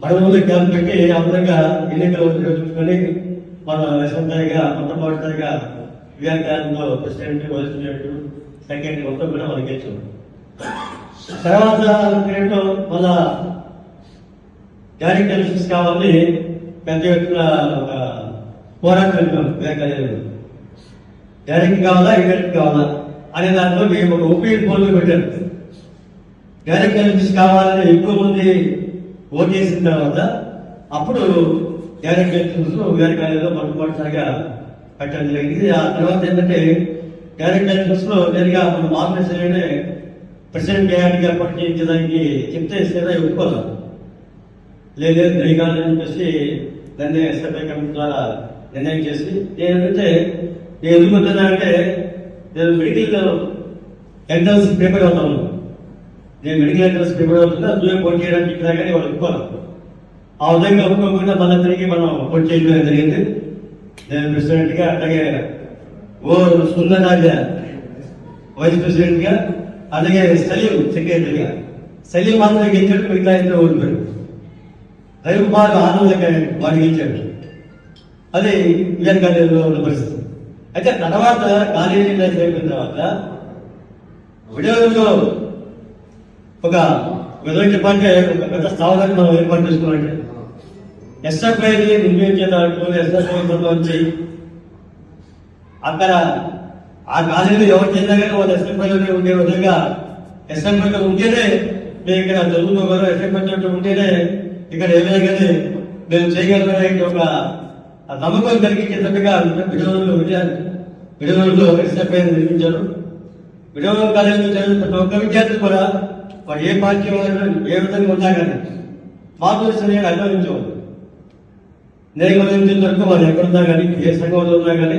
మనముందు క్యాంప్ పెట్టి అందరంగా ఎన్నికలు చూసుకొని మన సొంతంగా మొట్టమొదటిగా వివేకానందంలో ప్రెసిడెంట్ వైస్ ప్రెసిడెంట్ సెక్రటరీ మొత్తం కూడా మనకి గెలిచాం. తర్వాత మళ్ళా డైరెక్ట్ ఎలక్షన్స్ కావాలని పెద్ద ఎత్తున ఒక పోరాటం పెట్టాం. వివేకానంద డైరెక్ట్ కావాలా ఇండైరెక్ట్ కావాలా అనే దాంట్లో మేము ఒక ఒపీనియన్ పోల్ పెట్టారు. డైరెక్ట్ ఎలక్షన్స్ కావాలని ఎక్కువ మంది ఓట్ చేసిన తర్వాత అప్పుడు డైరెక్ట్ ఎలక్షన్స్ వివేకానందలో మొట్టమొదటిసారిగా పెట్టడం జరిగింది. ఆ తర్వాత ఏంటంటే డైరెక్ట్ ఎలక్షన్స్ లో నేరుగా మన మార్గదర్శననే ప్రెసిడెంట్ డైరెక్ట్ గా పోటీ చేయించడానికి చెప్తే సరే ఒప్పుకోవాలి లేదు దిగాలని చెప్పేసి దాన్ని ఎస్ఎఫ్ఐ కమిటీ ద్వారా నిర్ణయం చేసి ఏంటంటే నేను ఎందుకు వస్తున్నానంటే నేను మెడికల్ ఎంట్రన్స్ ప్రిపేర్ అవుతాను. నేను మెడికల్ ఎంట్రన్స్ ప్రిపేర్ అవుతున్నా అందులో పోటీ చేయడానికి ఇచ్చినా కానీ వాళ్ళు ఒప్పుకోవాలి. ఆ విధంగా ఒప్పుకోకుండా మళ్ళీ తిరిగి మనం పోటీ చేయడం జరిగింది. నేను ప్రెసిడెంట్ గా అలాగే సుందరరాజ వైస్ ప్రెసిడెంట్ గా అలాగే సలీం సెక్రటరీగా సలీం మాత్రం గెలిచాడు, మిగతా ఇద్దరు ఓడిపోయాడు. రవికుమార్ ఆనందంగా వాడు గెలిచాడు. అది వివేకానందలో ఉన్న పరిస్థితి. అయితే తర్వాత కాలేజీ లైఫ్ అయిపోయిన తర్వాత విడవలో ఒక విధంగా చెప్పాలంటే ఒక పెద్ద స్థావరాన్ని మనం ఏర్పాటు చేసుకోవాలంటే ఎస్ఎఫ్ఐని నిర్మించేదాంట్లో ఎస్ఎఫ్ఐ వచ్చి అక్కడ ఆ కాలేజీలో ఎవరు చెందా కానీ వాళ్ళు ఎస్ఎఫ్ఐలోనే ఉండే విధంగా ఎస్ఎఫ్ఐలో ఉంటేనే మేము ఇక్కడ చదువుకోగలరు, ఎస్ఎఫ్ఐ ఉంటేనే ఇక్కడ ఏమైనా కానీ మేము చేయగలమనే ఒక నమ్మకం కలిగించేటట్టుగా విడవలో ఎస్ఎఫ్ఐ నిర్మించారు. విడవలో కాలేజీలో చదివిన ప్రతి ఒక్క విద్యార్థులు కూడా వారు ఏ పార్టీ ఏ విధంగా ఉన్నా కానీ మార్గదర్శనం అనుభవించేవారు. నేను వరకు వాళ్ళు ఎక్కడున్నా కానీ ఏ సంఘంలో ఉన్నా కానీ